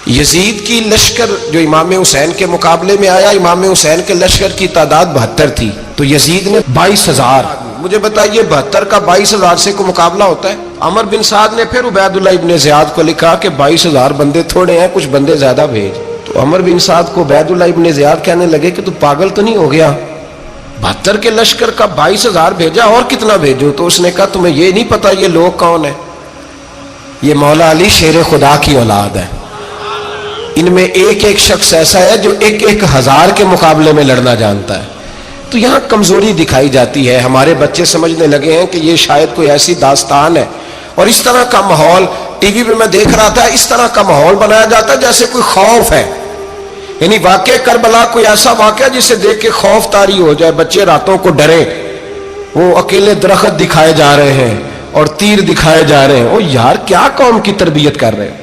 یزید کی لشکر جو امام حسین کے مقابلے میں آیا، امام حسین کے لشکر کی تعداد 72 تھی، تو یزید نے 22,000. مجھے بتائیے 72 کا 22,000 سے کوئی مقابلہ ہوتا ہے؟ عمر بن سعد نے پھر عبید اللہ ابن زیاد کو لکھا کہ 22,000 بندے تھوڑے ہیں، کچھ بندے زیادہ بھیج. تو عمر بن سعد کو عبید اللہ ابن زیاد کہنے لگے کہ تو پاگل تو نہیں ہو گیا، 72 کے لشکر کا 22,000 بھیجا، اور کتنا بھیجو؟ تو اس نے کہا تمہیں یہ نہیں پتا یہ لوگ کون ہیں؟ یہ مولا علی شیر خدا کی اولاد ہے. ان میں ایک ایک شخص ایسا ہے جو 1,000 کے مقابلے میں لڑنا جانتا ہے. تو یہاں کمزوری دکھائی جاتی ہے. ہمارے بچے سمجھنے لگے ہیں کہ یہ شاید کوئی ایسی داستان ہے، اور اس طرح کا ماحول ٹی وی پہ میں دیکھ رہا تھا، اس طرح کا ماحول بنایا جاتا ہے جیسے کوئی خوف ہے. یعنی واقع کربلا کوئی ایسا واقعہ جسے دیکھ کے خوف طاری ہو جائے، بچے راتوں کو ڈرے. وہ اکیلے درخت دکھائے جا رہے ہیں اور تیر دکھائے جا رہے ہیں. او یار کیا قوم کی تربیت کر رہے ہیں؟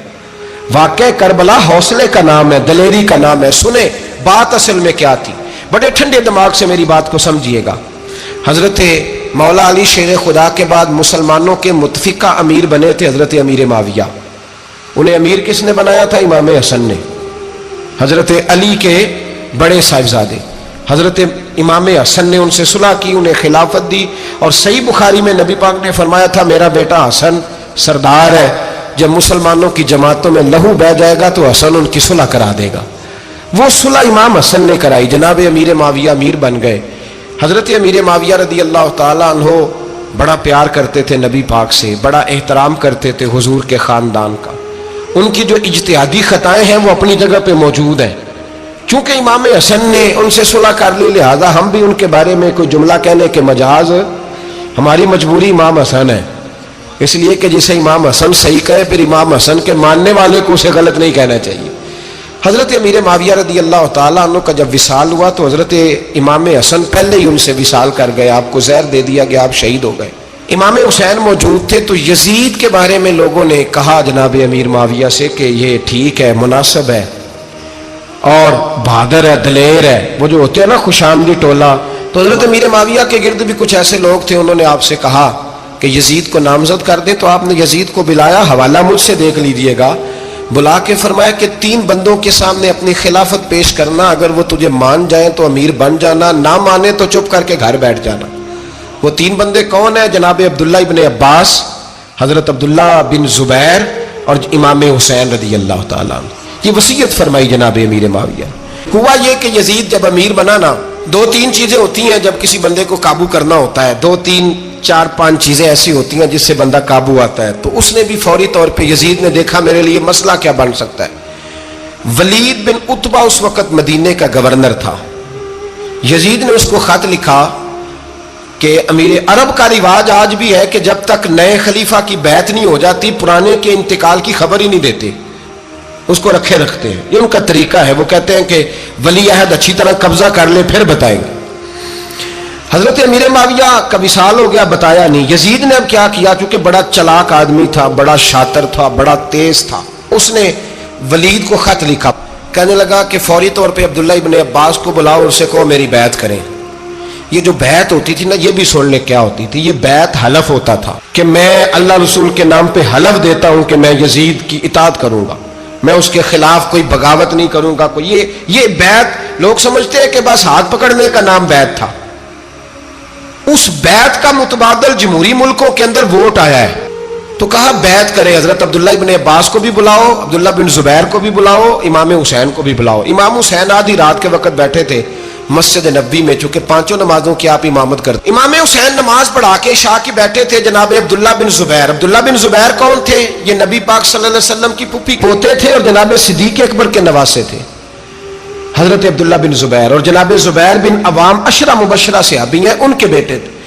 واقع کربلا حوصلے کا نام ہے، دلیری کا نام ہے. سنیں بات اصل میں کیا تھی، بڑے ٹھنڈے دماغ سے میری بات کو سمجھیے گا. حضرت مولا علی شیر خدا کے بعد مسلمانوں کے متفقہ امیر بنے تھے حضرت امیر معاویہ. انہیں امیر کس نے بنایا تھا؟ امام حسن نے، حضرت علی کے بڑے صاحبزادے. حضرت امام حسن نے ان سے صلح کی، انہیں خلافت دی. اور صحیح بخاری میں نبی پاک نے فرمایا تھا میرا بیٹا حسن سردار ہے، جب مسلمانوں کی جماعتوں میں لہو بہ جائے گا تو حسن ان کی صلح کرا دے گا. وہ صلح امام حسن نے کرائی، جناب امیر معاویہ امیر بن گئے. حضرت امیر معاویہ رضی اللہ تعالیٰ عنہ بڑا پیار کرتے تھے نبی پاک سے، بڑا احترام کرتے تھے حضور کے خاندان کا. ان کی جو اجتہادی خطائیں ہیں وہ اپنی جگہ پہ موجود ہیں. چونکہ امام حسن نے ان سے صلح کر لی، لہذا ہم بھی ان کے بارے میں کوئی جملہ کہنے کے مجاز، ہماری مجبوری امام حسن ہے. اس لیے کہ جسے امام حسن صحیح کہے پھر امام حسن کے ماننے والے کو اسے غلط نہیں کہنا چاہیے. حضرت امیر معاویہ رضی اللہ تعالیٰ عنہ کا جب وصال ہوا تو حضرت امام حسن پہلے ہی ان سے وصال کر گئے، آپ کو زہر دے دیا گیا، آپ شہید ہو گئے. امام حسین موجود تھے. تو یزید کے بارے میں لوگوں نے کہا جناب امیر معاویہ سے کہ یہ ٹھیک ہے، مناسب ہے اور بہادر ہے، دلیر ہے، وہ جو ہوتے ہیں نا خوش آمدی ٹولہ. تو حضرت امیر معاویہ کے گرد بھی کچھ ایسے لوگ تھے، انہوں نے آپ سے کہا کہ یزید کو نامزد کر دے. تو آپ نے یزید کو بلایا، حوالہ مجھ سے دیکھ لیجئے گا. بلا کے فرمایا کہ 3 بندوں کے سامنے اپنی خلافت پیش کرنا، اگر وہ تجھے مان جائیں تو امیر بن جانا، نہ مانے تو چپ کر کے گھر بیٹھ جانا. وہ 3 بندے کون ہیں؟ جناب عبداللہ ابن عباس، حضرت عبداللہ بن زبیر اور امام حسین رضی اللہ تعالیٰ عنہ. یہ وصیت فرمائی جناب امیر معاویہ. ہوا یہ کہ یزید جب امیر بنا نا، 2-3 چیزیں ہوتی ہیں جب کسی بندے کو قابو کرنا ہوتا ہے، 2-3-4-5 چیزیں ایسی ہوتی ہیں جس سے بندہ قابو آتا ہے. تو اس نے بھی فوری طور پہ، یزید نے دیکھا میرے لیے مسئلہ کیا بن سکتا ہے. ولید بن عتبہ اس وقت مدینے کا گورنر تھا. یزید نے اس کو خط لکھا کہ امیر عرب کا رواج آج بھی ہے کہ جب تک نئے خلیفہ کی بیعت نہیں ہو جاتی پرانے کے انتقال کی خبر ہی نہیں دیتے، اس کو رکھے رکھتے ہیں. یہ ان کا طریقہ ہے. وہ کہتے ہیں کہ ولی عہد اچھی طرح قبضہ کر لے پھر بتائیں گے. حضرت امیر معاویہ کا وصال ہو گیا، بتایا نہیں. یزید نے اب کیا کیا، چونکہ بڑا چلاک آدمی تھا، بڑا شاطر تھا، بڑا تیز تھا، اس نے ولید کو خط لکھا. کہنے لگا کہ فوری طور پہ عبداللہ ابن عباس کو بلاؤ، ان سے کہو میری بیعت کریں. یہ جو بیعت ہوتی تھی نا، یہ بھی سن لے کیا ہوتی تھی. یہ بیعت حلف ہوتا تھا کہ میں اللہ رسول کے نام پہ حلف دیتا ہوں کہ میں یزید کی اطاعت کروں گا، میں اس کے خلاف کوئی بغاوت نہیں کروں گا. یہ بیعت لوگ سمجھتے ہیں کہ بس ہاتھ پکڑنے کا نام بیعت تھا. اس بیعت کا متبادل جمہوری ملکوں کے اندر ووٹ آیا ہے. تو کہا بیعت کرے. حضرت عبداللہ ابن عباس کو بھی بلاؤ، عبداللہ بن زبیر کو بھی بلاؤ، امام حسین کو بھی بلاؤ. امام حسین آدھی رات کے وقت بیٹھے تھے مسجد نبوی میں، چونکہ 5 نمازوں کی آپ امامت کرتے. امام حسین نماز پڑھا کے شاہ کی بیٹھے تھے جناب عبداللہ بن زبیر. عبداللہ بن زبیر کون تھے؟ یہ نبی پاک صلی اللہ علیہ وسلم کی پھوپھی پوتے تھے اور جناب صدیق اکبر کے نواسے تھے حضرت عبداللہ بن زبیر. اور جناب زبیر بن عوام عشرہ مبشرہ صحابی ہیں، ان کے بیٹے تھے.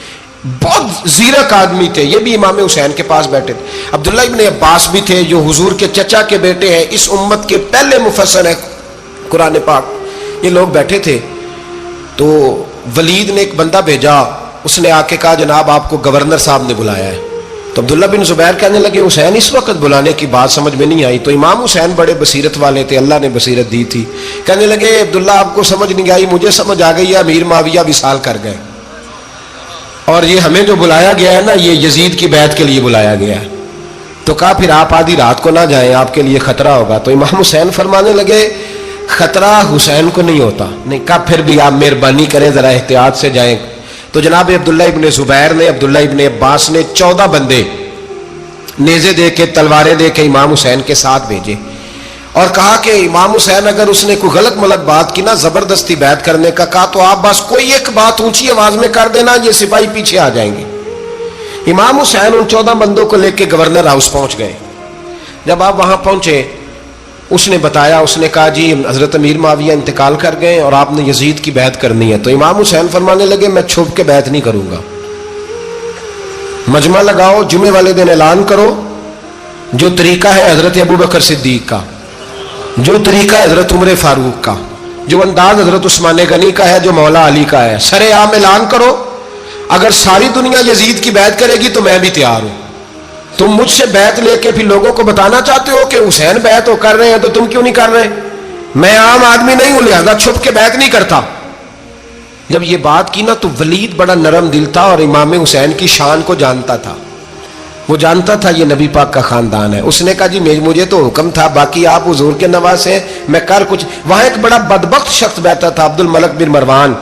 بہت زیرک آدمی تھے. یہ بھی امام حسین کے پاس بیٹھے تھے. عبداللہ ابن عباس بھی تھے جو حضور کے چچا کے بیٹے ہیں، اس امت کے پہلے مفسر ہیں قرآن پاک. یہ لوگ بیٹھے تھے. تو ولید نے ایک بندہ بھیجا، اس نے آ کے کہا جناب آپ کو گورنر صاحب نے بلایا ہے. تو عبداللہ بن زبیر کہنے لگے حسین اس وقت بلانے کی بات سمجھ میں نہیں آئی. تو امام حسین بڑے بصیرت والے تھے، اللہ نے بصیرت دی تھی. کہنے لگے عبداللہ آپ کو سمجھ نہیں آئی، مجھے سمجھ آ گئی ہے، امیر معاویہ وصال کر گئے اور یہ ہمیں جو بلایا گیا ہے نا، یہ یزید کی بیعت کے لیے بلایا گیا ہے. تو کہا پھر آپ آدھی رات کو نہ جائیں، آپ کے لیے خطرہ ہوگا۔ تو امام حسین فرمانے لگے خطرہ حسین کو نہیں ہوتا۔ نہیں، کہا پھر بھی آپ مہربانی کریں ذرا احتیاط سے جائیں۔ تو جناب عبداللہ ابن زبیر نے، عبداللہ ابن عباس نے 14 بندے نیزے دے کے، تلواریں دے کے امام حسین کے ساتھ بھیجے اور کہا کہ امام حسین اگر اس نے کوئی غلط ملت بات کی نا، زبردستی بیعت کرنے کا کہا، تو آپ بس کوئی ایک بات اونچی آواز میں کر دینا، یہ سپاہی پیچھے آ جائیں گے۔ امام حسین ان 14 بندوں کو لے کے گورنر ہاؤس پہنچ گئے۔ جب آپ وہاں پہنچے، اس نے بتایا، اس نے کہا جی حضرت امیر معاویہ انتقال کر گئے اور آپ نے یزید کی بیعت کرنی ہے۔ تو امام حسین فرمانے لگے میں چھپ کے بیعت نہیں کروں گا، مجمع لگاؤ، جمعے والے دن اعلان کرو، جو طریقہ ہے حضرت ابوبکر صدیق کا، جو طریقہ ہے حضرت عمر فاروق کا، جو انداز حضرت عثمان غنی کا ہے، جو مولا علی کا ہے، سر عام اعلان کرو، اگر ساری دنیا یزید کی بیعت کرے گی تو میں بھی تیار ہوں۔ تم مجھ سے بیعت لے کے پھر لوگوں کو بتانا چاہتے ہو کہ حسین بیعت ہو کر رہے ہیں، تو تم کیوں نہیں کر رہے؟ میں عام آدمی نہیں ہوں، لہذا چھپ کے بیعت نہیں کرتا۔ جب یہ بات کی نا تو ولید بڑا نرم دل تھا اور امام حسین کی شان کو جانتا تھا، وہ جانتا تھا یہ نبی پاک کا خاندان ہے۔ اس نے کہا جی مجھے تو حکم تھا، باقی آپ حضور کے نواز ہیں، میں کر کچھ۔ وہاں ایک بڑا بدبخت شخص بیٹھا تھا، عبد الملک بن مروان،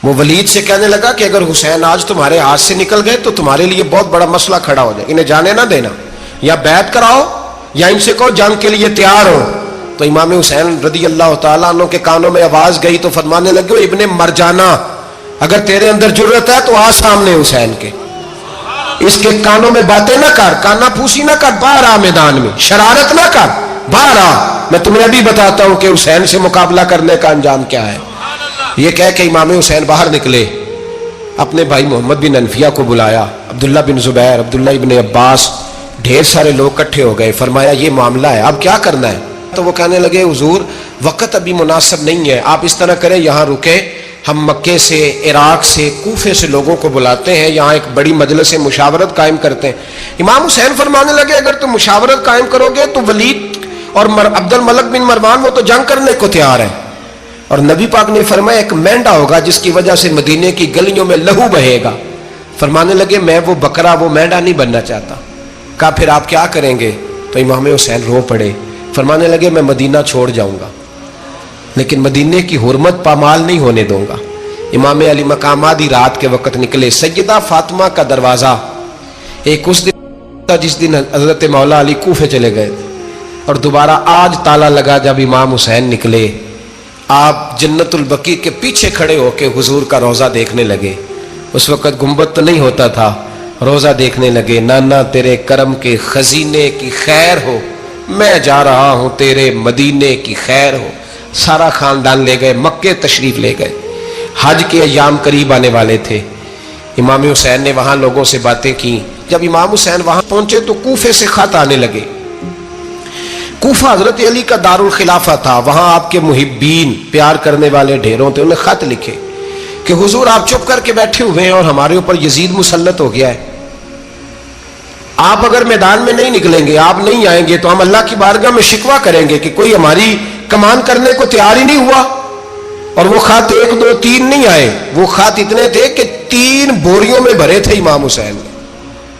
وہ ولید سے کہنے لگا کہ اگر حسین آج تمہارے ہاتھ سے نکل گئے تو تمہارے لیے بہت بڑا مسئلہ کھڑا ہو جائے، انہیں جانے نہ دینا، یا بیعت کراؤ یا ان سے کہو جنگ کے لیے تیار ہو۔ تو امام حسین رضی اللہ تعالیٰ عنہ کے کانوں میں آواز گئی تو فرمانے لگے ابن مرجانہ، اگر تیرے اندر جرت ہے تو آ سامنے حسین کے، اس کے کانوں میں باتیں نہ کر، کانا پھوسی نہ کر، باہر آ میدان میں، شرارت نہ کر، باہر آ، میں تمہیں ابھی بتاتا ہوں کہ حسین سے مقابلہ کرنے کا انجام کیا ہے۔ یہ کہہ کہ امام حسین باہر نکلے، اپنے بھائی محمد بن انفیہ کو بلایا، عبداللہ بن زبیر، عبداللہ ابن عباس، ڈھیر سارے لوگ اکٹھے ہو گئے۔ فرمایا یہ معاملہ ہے، اب کیا کرنا ہے؟ تو وہ کہنے لگے حضور وقت ابھی مناسب نہیں ہے، آپ اس طرح کریں یہاں رکے، ہم مکے سے، عراق سے، کوفے سے لوگوں کو بلاتے ہیں، یہاں ایک بڑی مجلس مشاورت قائم کرتے ہیں۔ امام حسین فرمانے لگے اگر تم مشاورت قائم کرو گے تو ولید اور عبد الملک بن مروان وہ تو جنگ کرنے کو تیار ہے، اور نبی پاک نے فرمایا ایک مینڈا ہوگا جس کی وجہ سے مدینے کی گلیوں میں لہو بہے گا۔ فرمانے لگے میں وہ بکرا، وہ مینڈا نہیں بننا چاہتا۔ کہا پھر آپ کیا کریں گے؟ تو امام حسین رو پڑے، فرمانے لگے میں مدینہ چھوڑ جاؤں گا لیکن مدینے کی حرمت پامال نہیں ہونے دوں گا۔ امام علی مقام آدھی رات کے وقت نکلے، سیدہ فاطمہ کا دروازہ ایک اس دن تھا جس دن حضرت مولا علی کوفے چلے گئے تھے، اور دوبارہ آج تالا لگا جب امام حسین نکلے۔ آپ جنت البقیع کے پیچھے کھڑے ہو کے حضور کا روضہ دیکھنے لگے، اس وقت گنبد تو نہیں ہوتا تھا، روضہ دیکھنے لگے۔ نانا تیرے کرم کے خزینے کی خیر ہو، میں جا رہا ہوں تیرے مدینے کی خیر ہو۔ سارا خاندان لے گئے، مکے تشریف لے گئے، حج کے ایام قریب آنے والے تھے۔ امام حسین نے وہاں لوگوں سے باتیں کی۔ جب امام حسین وہاں پہنچے تو کوفے سے خط آنے لگے۔ کوفہ حضرت علی کا دارالخلافہ تھا، وہاں آپ کے محبین، پیار کرنے والے ڈھیروں تھے، انہیں خط لکھے کہ حضور آپ چپ کر کے بیٹھے ہوئے ہیں اور ہمارے اوپر یزید مسلط ہو گیا ہے، آپ اگر میدان میں نہیں نکلیں گے، آپ نہیں آئیں گے تو ہم اللہ کی بارگاہ میں شکوہ کریں گے کہ کوئی ہماری کمان کرنے کو تیار ہی نہیں ہوا۔ اور وہ خط 1 2 3 نہیں آئے، وہ خط اتنے تھے کہ 3 بوریوں میں بھرے تھے امام حسین،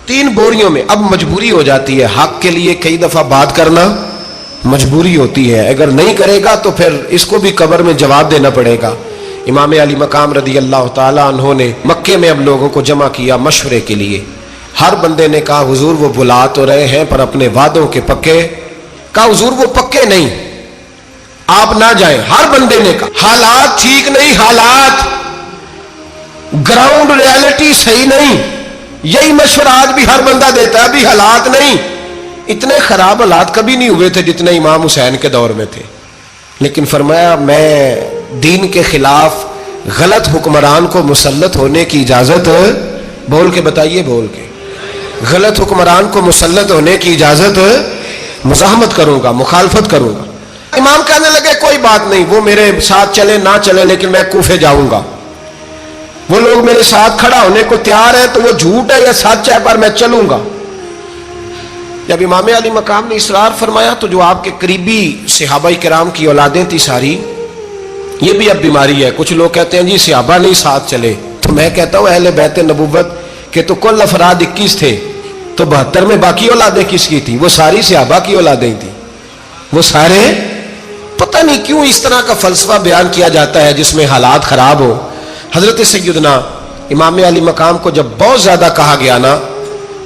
3 بوریوں میں۔ اب مجبوری ہو جاتی ہے، حق کے لیے کئی دفعہ بات کرنا مجبوری ہوتی ہے، اگر نہیں کرے گا تو پھر اس کو بھی قبر میں جواب دینا پڑے گا۔ امام علی مقام رضی اللہ تعالیٰ عنہ نے مکے میں اب لوگوں کو جمع کیا مشورے کے لیے۔ ہر بندے نے کہا حضور وہ بلا تو رہے ہیں پر اپنے وعدوں کے پکے۔ کہا حضور وہ پکے نہیں، آپ نہ جائیں۔ ہر بندے نے کہا حالات ٹھیک نہیں، حالات گراؤنڈ ریالٹی صحیح نہیں، یہی مشورہ آج بھی ہر بندہ دیتا ہے، ابھی حالات نہیں۔ اتنے خراب حالات کبھی نہیں ہوئے تھے جتنے امام حسین کے دور میں تھے، لیکن فرمایا میں دین کے خلاف غلط حکمران کو مسلط ہونے کی اجازت، بول کے بتائیے، بول کے، غلط حکمران کو مسلط ہونے کی اجازت، مزاحمت کروں گا، مخالفت کروں گا۔ امام کہنے لگے کوئی بات نہیں، وہ میرے ساتھ چلے نہ چلے لیکن میں کوفے جاؤں گا، وہ لوگ میرے ساتھ کھڑا ہونے کو تیار ہے تو وہ جھوٹ ہے یا سچ ہے پر میں چلوں گا۔ جب امام علی مقام نے اصرار فرمایا تو جو آپ کے قریبی صحابہ کرام کی اولادیں تھی ساری، یہ بھی اب بیماری ہے، کچھ لوگ کہتے ہیں جی صحابہ نہیں ساتھ چلے، تو میں کہتا ہوں اہل بیت نبوت کے تو کل افراد 21 تھے، تو 72 میں باقی اولادیں کس کی تھی؟ وہ ساری صحابہ کی اولادیں تھی، وہ سارے. پتہ نہیں کیوں اس طرح کا فلسفہ بیان کیا جاتا ہے جس میں حالات خراب ہو. حضرت سیدنا امام علی مقام کو جب بہت زیادہ کہا گیا نا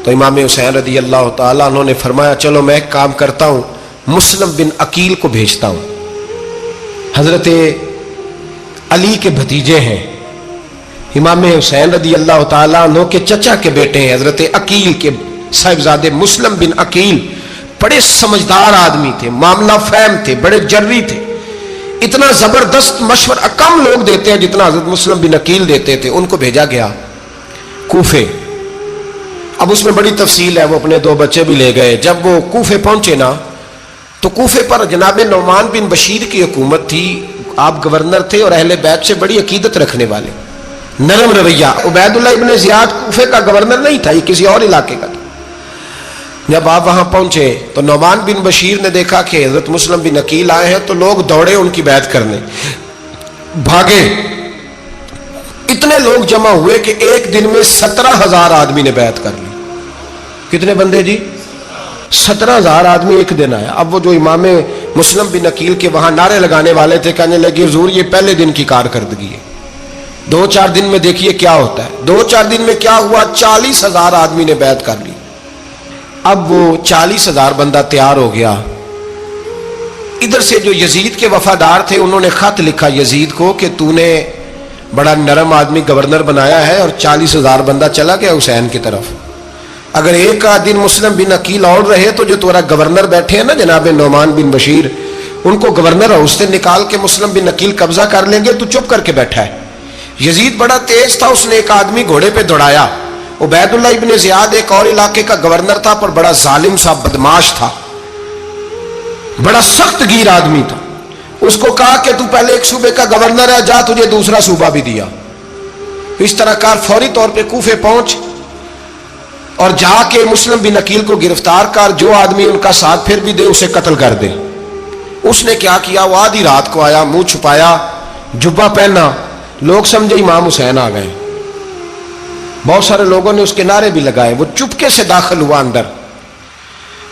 تو امام حسین رضی اللہ تعالیٰ انہوں نے فرمایا چلو میں ایک کام کرتا ہوں، مسلم بن عقیل کو بھیجتا ہوں. حضرت علی کے بھتیجے ہیں، امام حسین رضی اللہ تعالیٰ عنہ کے چچا کے بیٹے ہیں حضرت عقیل کے صاحبزادے مسلم بن عقیل. بڑے سمجھدار آدمی تھے، معاملہ فہم تھے، بڑے جری تھے. اتنا زبردست مشورہ کم لوگ دیتے ہیں جتنا حضرت مسلم بن عقیل دیتے تھے. ان کو بھیجا گیا کوفے. اب اس میں بڑی تفصیل ہے، وہ اپنے 2 بچے بھی لے گئے. جب وہ کوفے پہنچے نا تو کوفے پر جناب نعمان بن بشیر کی حکومت تھی. آپ گورنر تھے اور اہل بیت سے بڑی عقیدت رکھنے والے، نرم رویہ. عبید اللہ ابن زیاد کوفے کا گورنر نہیں تھا، یہ کسی اور علاقے کا تھا. جب آپ وہاں پہنچے تو نعمان بن بشیر نے دیکھا کہ حضرت مسلم بن عقیل آئے ہیں تو لوگ دوڑے ان کی بیعت کرنے، بھاگے. اتنے لوگ جمع ہوئے کہ ایک دن میں 17,000 آدمی نے بیعت کر لی. کتنے بندے جی؟ 17,000 آدمی ایک دن آیا. اب وہ جو امام مسلم بن عقیل کے وہاں نعرے لگانے والے تھے کہنے لگے حضور یہ پہلے دن کی کارکردگی ہے، 2-4 دن میں دیکھیے کیا ہوتا ہے. 2-4 دن میں کیا ہوا؟ 40,000 آدمی نے بیعت کر لی. اب وہ 40,000 بندہ تیار ہو گیا. ادھر سے جو یزید کے وفادار تھے انہوں نے خط لکھا یزید کو کہ تو نے بڑا نرم آدمی گورنر بنایا ہے اور 40,000 بندہ چلا گیا حسین کی طرف. اگر ایک دن مسلم بن عقیل اور رہے تو جو تمہارا گورنر بیٹھے ہیں نا جناب نعمان بن بشیر، ان کو گورنر ہاؤس سے نکال کے مسلم بن عقیل قبضہ کر لیں گے. تو چپ کر کے بیٹھا ہے. یزید بڑا تیز تھا، اس نے ایک آدمی گھوڑے پہ دوڑایا. عبید اللہ ابن زیاد ایک اور علاقے کا گورنر تھا پر بڑا ظالم سا بدماش تھا، بڑا سخت گیر آدمی تھا. اس کو کہا کہ تو پہلے ایک صوبے کا گورنر ہے، جا تجھے دوسرا صوبہ بھی دیا. اس طرح کار فوری طور پہ کوفے پہنچ اور جا کے مسلم بن عقیل کو گرفتار کر، جو آدمی ان کا ساتھ پھر بھی دے اسے قتل کر دے. اس نے کیا کیا؟ وہ آدھی رات کو آیا، منہ چھپایا، جبہ پہنا. لوگ سمجھے امام حسین آ گئے. بہت سارے لوگوں نے اس کے نعرے بھی لگائے. وہ چپکے سے داخل ہوا اندر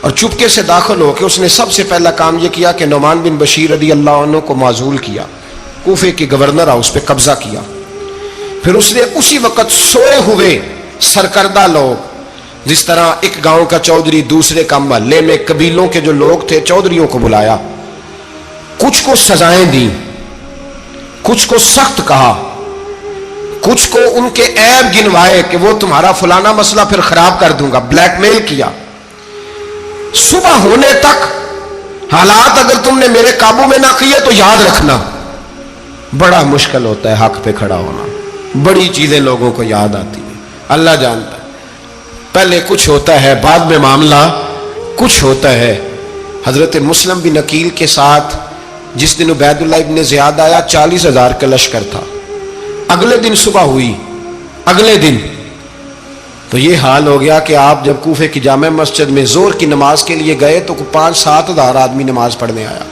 اور چپکے سے داخل ہو کے اس نے سب سے پہلا کام یہ کیا کہ نعمان بن بشیر رضی اللہ عنہ کو معزول کیا، کوفے کے گورنر ہاؤس پہ قبضہ کیا. پھر اس نے اسی وقت سوئے ہوئے سرکردہ لوگ، جس طرح ایک گاؤں کا چودھری دوسرے کا محلے میں قبیلوں کے جو لوگ تھے چودھریوں کو بلایا، کچھ کو سزائیں دی، کچھ کو سخت کہا، کچھ کو ان کے عیب گنوائے کہ وہ تمہارا فلانا مسئلہ پھر خراب کر دوں گا. بلیک میل کیا. صبح ہونے تک حالات اگر تم نے میرے قابو میں نہ کیے تو یاد رکھنا بڑا مشکل ہوتا ہے حق پہ کھڑا ہونا. بڑی چیزیں لوگوں کو یاد آتی ہیں، اللہ جانتا ہے. پہلے کچھ ہوتا ہے، بعد میں معاملہ کچھ ہوتا ہے. حضرت مسلم بن عقیل کے ساتھ جس دن عبید اللہ ابن زیاد آیا 40,000 کا لشکر تھا. اگلے دن صبح ہوئی، اگلے دن تو یہ حال ہو گیا کہ آپ جب کوفے کی جامع مسجد میں زور کی نماز کے لیے گئے تو 5-7 ہزار آدمی نماز پڑھنے آیا.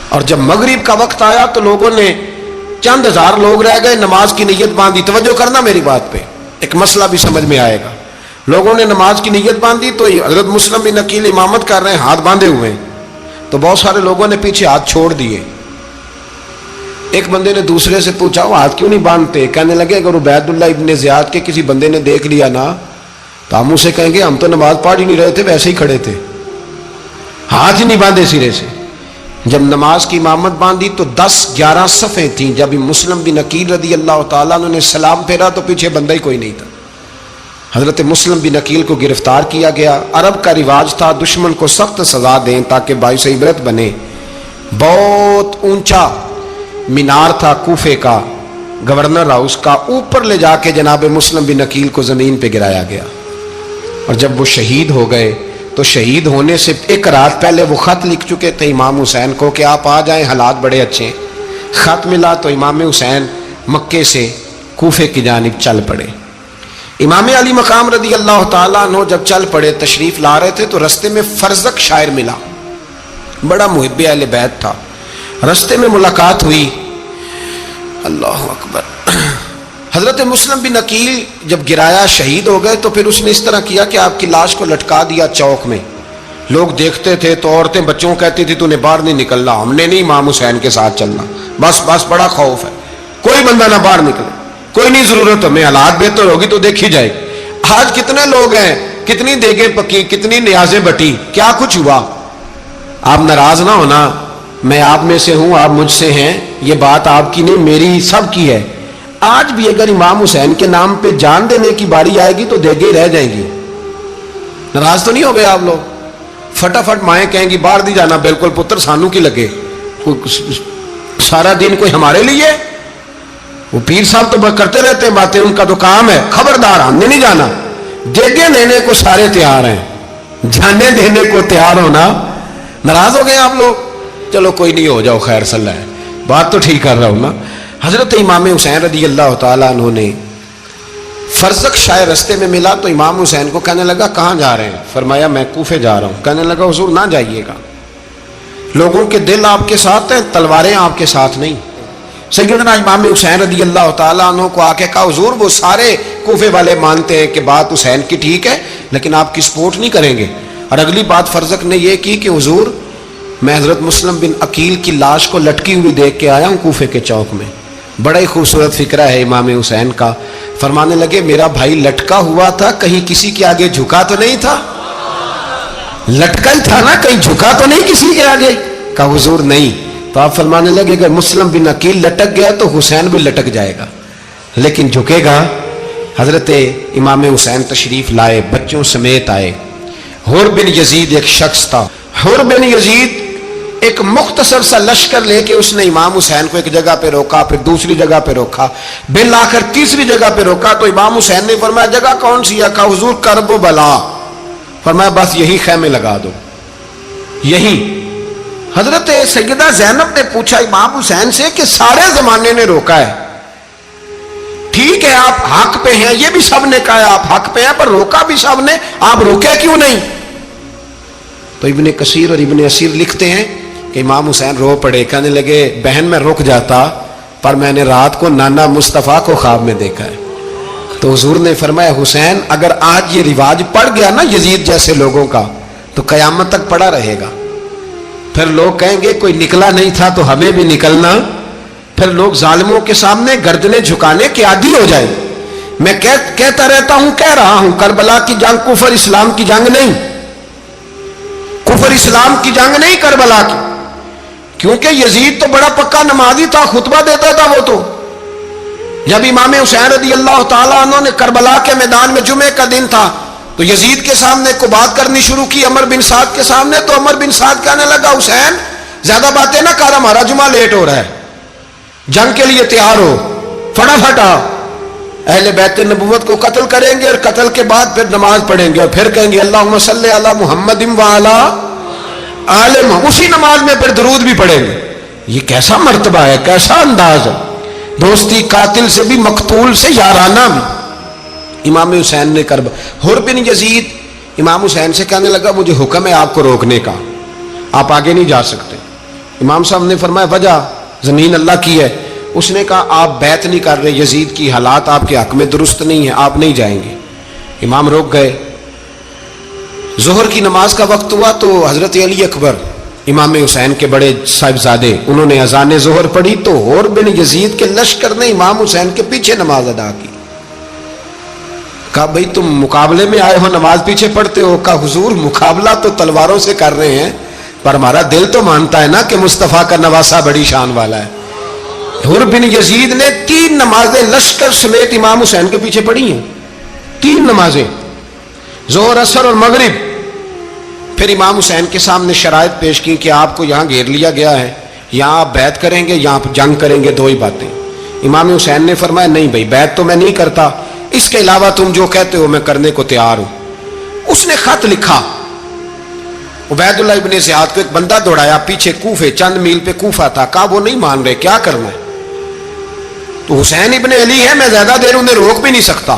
اور جب مغرب کا وقت آیا تو لوگوں نے چند ہزار لوگ رہ گئے، نماز کی نیت باندھی. توجہ کرنا میری بات پہ، ایک مسئلہ بھی سمجھ میں آئے گا. لوگوں نے نماز کی نیت باندھی تو حضرت مسلم بن عقیل امامت کر رہے ہیں، ہاتھ باندھے ہوئے ہیں. تو بہت سارے لوگوں نے پیچھے ہاتھ چھوڑ دیے. ایک بندے نے دوسرے سے پوچھا وہ ہاتھ کیوں نہیں باندھتے؟ کہنے لگے اگر عبید اللہ ابن زیاد کے کسی بندے نے دیکھ لیا نا تو ہم اسے کہیں گے ہم تو نماز پڑھ ہی نہیں رہے تھے، ویسے ہی کھڑے تھے، ہاتھ ہی نہیں باندھے سرے سے. جب نماز کی امامت باندھی تو 10-11 صفیں تھیں. جب مسلم بن عقیل رضی اللہ تعالیٰ عنہ نے سلام پھیرا تو پیچھے بندہ ہی کوئی نہیں تھا. حضرت مسلم بن عقیل کو گرفتار کیا گیا. عرب کا رواج تھا دشمن کو سخت سزا دیں تاکہ باعث عبرت بنے. بہت اونچا مینار تھا کوفے کا گورنر ہاؤس کا، اوپر لے جا کے جناب مسلم بن عقیل کو زمین پہ گرایا گیا. اور جب وہ شہید ہو گئے تو شہید ہونے سے ایک رات پہلے وہ خط لکھ چکے تھے امام حسین کو کہ آپ آ جائیں، حالات بڑے اچھے ہیں. خط ملا تو امام حسین مکے سے کوفے کی جانب چل پڑے. امام علی مقام رضی اللہ تعالیٰ عنہ جب چل پڑے تشریف لا رہے تھے تو رستے میں فرزق شاعر ملا، بڑا محب اہل بیت تھا. رستے میں ملاقات ہوئی، اللہ اکبر، حضرت مسلم بن عقیل جب گرایا شہید ہو گئے تو پھر اس نے اس طرح کیا کہ آپ کی لاش کو لٹکا دیا چوک میں. لوگ دیکھتے تھے تو عورتیں بچوں کہتی تھی تو نے باہر نہیں نکلنا, ہم نے نہیں امام حسین کے ساتھ چلنا, بس بڑا خوف ہے, کوئی بندہ نہ باہر نکلے, کوئی نہیں ضرورت ہمیں, حالات بہتر ہوگی تو دیکھی جائے گی. آج کتنے لوگ ہیں, کتنی دیگیں پکی, کتنی نیازیں بٹی, کیا کچھ ہوا. آپ ناراض نہ ہونا, میں آپ میں سے ہوں, آپ مجھ سے ہیں, یہ بات آپ کی نہیں میری سب کی ہے. آج بھی اگر امام حسین کے نام پہ جان دینے کی باری آئے گی تو دیگیں رہ جائیں گی. ناراض تو نہیں ہو گئے آپ لوگ؟ فٹافٹ مائیں کہیں گی باہر دی جانا, بالکل پتر سانو کی لگے, سارا دن کوئی ہمارے لیے. وہ پیر صاحب تو کرتے رہتے ہیں باتیں, ان کا تو کام ہے, خبردار ہم نے نہیں جانا. دیگیں دینے کو سارے تیار ہیں, جانے دینے کو تیار ہونا. ناراض ہو گئے آپ لوگ؟ چلو کوئی نہیں, ہو جاؤ, خیر صلی اللہ ہے, بات تو ٹھیک کر رہا ہوں نا. حضرت امام حسین رضی اللہ تعالیٰ عنہ نے فرزق شاہ رستے میں ملا تو امام حسین کو کہنے لگا کہاں جا رہے ہیں؟ فرمایا میں کوفے جا رہا ہوں. کہنے لگا حضور نہ جائیے گا, لوگوں کے دل آپ کے ساتھ ہیں, تلواریں آپ کے ساتھ نہیں. سیدنا امام حسین رضی اللہ تعالیٰ عنہ کو آ کے کہا حضور وہ سارے کوفے والے مانتے ہیں کہ بات حسین کی ٹھیک ہے لیکن آپ کی سپورٹ نہیں کریں گے. اور اگلی بات فرزق نے یہ کی کہ حضور میں حضرت مسلم بن عقیل کی لاش کو لٹکی ہوئی دیکھ کے آیا ہوں کوفے کے چوک میں. بڑا ہی خوبصورت فکرہ ہے امام حسین کا. فرمانے لگے میرا بھائی لٹکا ہوا تھا, کہیں کسی کے آگے جھکا تو نہیں تھا؟ لٹکا ہی تھا نا, کہیں جھکا تو نہیں کسی کے آگے؟ کہا حضور نہیں. تو آپ فرمانے لگے اگر مسلم بن عقیل لٹک گیا تو حسین بھی لٹک جائے گا, لیکن جھکے گا. حضرت امام حسین تشریف لائے, بچوں سمیت آئے. حر بن یزید ایک شخص تھا. حر بن یزید ایک مختصر سا لشکر لے کے اس نے امام حسین کو ایک جگہ پہ روکا, پھر دوسری جگہ پہ روکا, بالآخر تیسری جگہ پہ روکا. تو امام حسین نے فرمایا جگہ کون سی ہے؟ کہا حضور کرب و بلا. فرمایا بس یہی خیمے لگا دو, یہی. حضرت سیدہ زینب نے پوچھا امام حسین سے کہ سارے زمانے نے روکا ہے, ٹھیک ہے آپ حق پہ ہیں, یہ بھی سب نے کہا آپ حق پہ ہیں, پر روکا بھی سب نے, آپ روکے کیوں نہیں؟ تو ابن کثیر اور ابن اسیر لکھتے ہیں کہ امام حسین رو پڑے, کہنے لگے بہن میں رک جاتا پر میں نے رات کو نانا مصطفیٰ کو خواب میں دیکھا ہے. تو حضور نے فرمایا حسین اگر آج یہ رواج پڑ گیا نا یزید جیسے لوگوں کا تو قیامت تک پڑا رہے گا. پھر لوگ کہیں گے کوئی نکلا نہیں تھا تو ہمیں بھی نکلنا. پھر لوگ ظالموں کے سامنے گردنیں جھکانے کے عادی ہو جائیں. میں کہتا رہتا ہوں, کہہ رہا ہوں, کربلا کی جنگ کفر اسلام کی جنگ نہیں, کفر اسلام کی جنگ نہیں کربلا کی. کیونکہ یزید تو بڑا پکا نمازی تھا, خطبہ دیتا تھا. وہ تو جب امام حسین رضی اللہ تعالیٰ عنہ نے کربلا کے میدان میں جمعے کا دن تھا تو یزید کے سامنے کو بات کرنی شروع کی, عمر بن سعد کے سامنے. تو عمر بن سعد کہنے لگا حسین زیادہ باتیں نہ کر, ہمارا جمعہ لیٹ ہو رہا ہے, جنگ کے لیے تیار ہو, فٹافٹ آ. اہل بیت نبوت کو قتل کریں گے اور قتل کے بعد پھر نماز پڑھیں گے اور پھر کہیں گے اللہم صلی علی محمد وعلی آل محمد, اسی نماز میں پھر درود بھی پڑھیں گے. یہ کیسا مرتبہ ہے, کیسا انداز ہے, دوستی قاتل سے بھی مقتول سے یارانہ بھی. امام حسین نے کرب. حر بن یزید امام حسین سے کہنے لگا مجھے حکم ہے آپ کو روکنے کا, آپ آگے نہیں جا سکتے. امام صاحب نے فرمایا وجہ زمین اللہ کی ہے. اس نے کہا آپ بیعت نہیں کر رہے, یزید کی حالات آپ کے حق میں درست نہیں ہیں, آپ نہیں جائیں گے. امام روک گئے. ظہر کی نماز کا وقت ہوا تو حضرت علی اکبر امام حسین کے بڑے صاحبزادے انہوں نے اذان ظہر پڑھی تو حر بن یزید کے لشکر نے امام حسین کے پیچھے نماز ادا کی. کہا بھئی تم مقابلے میں آئے ہو, نماز پیچھے پڑھتے ہو؟ کہا حضور مقابلہ تو تلواروں سے کر رہے ہیں پر ہمارا دل تو مانتا ہے نا کہ مصطفیٰ کا نواسہ بڑی شان والا ہے. حر بن یزید نے 3 نمازیں لشکر سمیت امام حسین کے پیچھے پڑھی ہیں, 3 نمازیں, ظہر اثر اور مغرب. پھر امام حسین کے سامنے شرائط پیش کی کہ آپ کو یہاں گھیر لیا گیا ہے, یہاں آپ بیعت کریں گے, یہاں جنگ کریں گے, 2 ہی باتیں. امام حسین نے فرمایا نہیں بھائی بیعت تو میں نہیں کرتا, اس کے علاوہ تم جو کہتے ہو میں کرنے کو تیار ہوں. اس نے خط لکھا, عبید اللہ ابن زیاد کو ایک بندہ دوڑایا پیچھے, کوفے چند میل پہ کوفہ تھا. کہا وہ نہیں مان رہے, کیا کرنا ہے؟ تو حسین ابن علی ہے, میں زیادہ دیر انہیں روک بھی نہیں سکتا.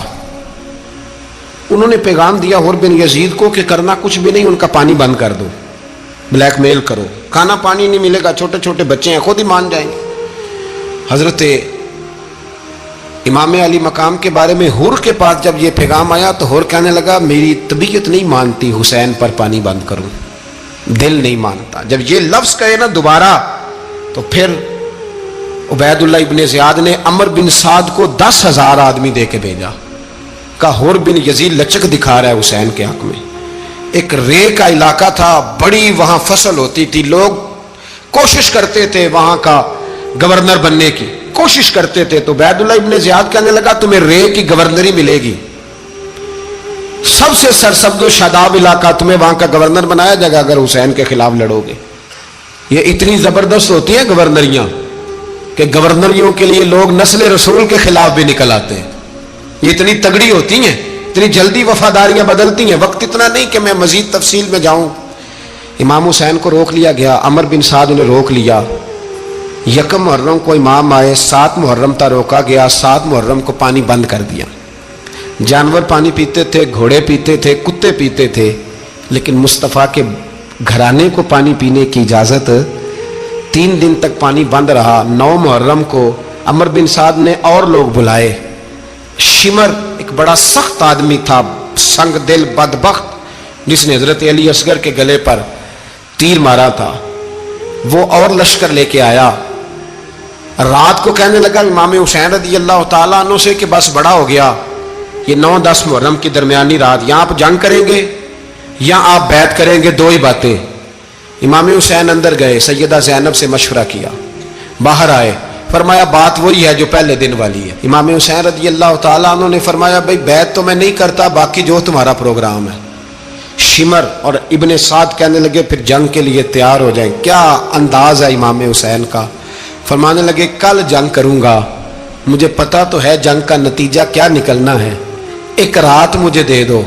انہوں نے پیغام دیا حر بن یزید کو کہ کرنا کچھ بھی نہیں, ان کا پانی بند کر دو, بلیک میل کرو, کھانا پانی نہیں ملے گا, چھوٹے چھوٹے بچے ہیں, خود ہی مان جائیں گے. حضرت امام علی مقام کے بارے میں حور کے پاس جب یہ پیغام آیا تو حور کہنے لگا میری طبیعت نہیں مانتی حسین پر پانی بند کروں، دل نہیں مانتا۔ جب یہ لفظ کہے نا دوبارہ تو پھر عبید اللہ ابن زیاد نے عمر بن سعد کو 10,000 آدمی دے کے بھیجا، کہا حور بن یزید لچک دکھا رہا ہے حسین کے حق میں۔ ایک رے کا علاقہ تھا، بڑی وہاں فصل ہوتی تھی، لوگ کوشش کرتے تھے وہاں کا گورنر بننے کی، کوشش کرتے تھے۔ تو عبید اللہ ابن زیاد کہنے لگا تمہیں رے کی گورنری ملے گی، سب سے سرسبز و شاداب علاقہ، تمہیں وہاں کا گورنر بنایا جائے گا اگر حسین کے خلاف لڑو گے۔ یہ اتنی زبردست ہوتی ہیں گورنریاں کہ گورنریوں کے لیے لوگ نسل رسول کے خلاف بھی نکل آتے ہیں، یہ اتنی تگڑی ہوتی ہیں، اتنی جلدی وفاداریاں بدلتی ہیں۔ وقت اتنا نہیں کہ میں مزید تفصیل میں جاؤں۔ امام حسین کو روک لیا گیا، عمر بن سعد نے روک لیا۔ یکم محرم کو امام آئے، 7 محرم تا روکا گیا، 7 محرم کو پانی بند کر دیا۔ جانور پانی پیتے تھے، گھوڑے پیتے تھے، کتے پیتے تھے، لیکن مصطفیٰ کے گھرانے کو پانی پینے کی اجازت 3 دن تک پانی بند رہا۔ 9 محرم کو عمر بن سعد نے اور لوگ بلائے۔ شمر ایک بڑا سخت آدمی تھا، سنگ دل بدبخت، جس نے حضرت علی اصغر کے گلے پر تیر مارا تھا، وہ اور لشکر لے کے آیا۔ رات کو کہنے لگا امام حسین رضی اللہ تعالیٰ عنہ سے کہ بس بڑا ہو گیا، یہ 9-10 محرم کی درمیانی رات، یہاں آپ جنگ کریں گے یا آپ بیعت کریں گے، 2 ہی باتیں۔ امام حسین اندر گئے، سیدہ زینب سے مشورہ کیا، باہر آئے، فرمایا بات وہی ہے جو پہلے دن والی ہے۔ امام حسین رضی اللہ تعالیٰ عنہ نے فرمایا بھائی بیعت تو میں نہیں کرتا، باقی جو تمہارا پروگرام ہے۔ شمر اور ابن سعد کہنے لگے پھر جنگ کے لیے تیار ہو جائیں۔ کیا انداز ہے امام حسین کا، فرمانے لگے کل جنگ کروں گا، مجھے پتا تو ہے جنگ کا نتیجہ کیا نکلنا ہے، ایک رات مجھے دے دو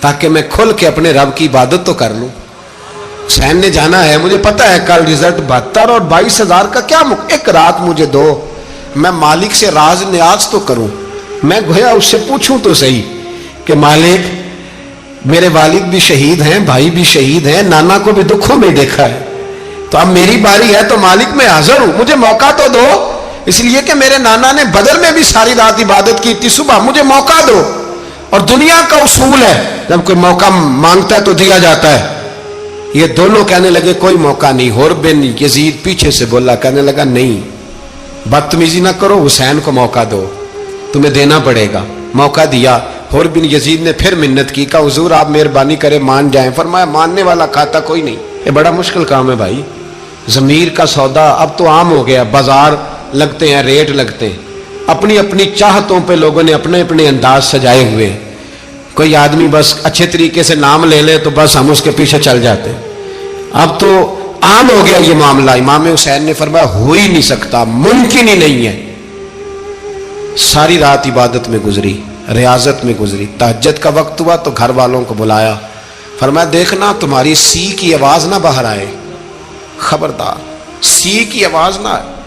تاکہ میں کھل کے اپنے رب کی عبادت تو کر لوں۔ حسین نے جانا ہے، مجھے پتا ہے کل رزلٹ 72 اور 22,000 کا کیا ایک رات مجھے دو، میں مالک سے راز نیاز تو کروں، میں گویا اس سے پوچھوں تو صحیح کہ مالک میرے والد بھی شہید ہیں، بھائی بھی شہید ہیں، نانا کو بھی دکھوں میں دیکھا ہے، تو اب میری باری ہے تو مالک میں حاضر ہوں، مجھے موقع تو دو، اس لیے کہ میرے نانا نے بدر میں بھی ساری رات عبادت کی تھی، صبح مجھے موقع دو۔ اور دنیا کا اصول ہے جب کوئی موقع مانگتا ہے تو دیا جاتا ہے۔ یہ دونوں کہنے لگے کوئی موقع نہیں۔ حور بن یزید پیچھے سے بولا، کہنے لگا نہیں، بدتمیزی نہ کرو، حسین کو موقع دو، تمہیں دینا پڑے گا۔ موقع دیا۔ حور بن یزید نے پھر منت کی، کہا حضور آپ مہربانی کرے مان جائیں۔ فرمایا ماننے والا کھاتا کوئی نہیں، یہ بڑا مشکل کام ہے بھائی، ضمیر کا سودا اب تو عام ہو گیا، بازار لگتے ہیں، ریٹ لگتے ہیں، اپنی اپنی چاہتوں پہ لوگوں نے اپنے اپنے انداز سجائے ہوئے۔ کوئی آدمی بس اچھے طریقے سے نام لے لے تو بس ہم اس کے پیچھے چل جاتے، اب تو عام ہو گیا یہ معاملہ۔ امام حسین نے فرمایا ہو ہی نہیں سکتا، ممکن ہی نہیں ہے۔ ساری رات عبادت میں گزری، ریاضت میں گزری، تہجد کا وقت ہوا تو گھر والوں کو بلایا، فرمایا دیکھنا تمہاری سی کی آواز نہ باہر آئے، خبردار سی کی آواز نہ آئے۔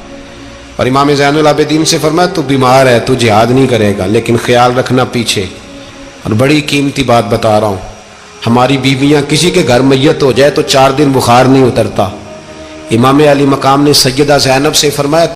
اور امام زین العابدین سے فرمایا تو بیمار ہے، تو جہاد نہیں کرے گا، لیکن خیال رکھنا پیچھے۔ اور بڑی قیمتی بات بتا رہا ہوں، ہماری بیویاں کسی کے گھر میت ہو جائے تو 4 دن بخار نہیں اترتا۔ امام علی مقام نے سیدہ زینب سے فرمایا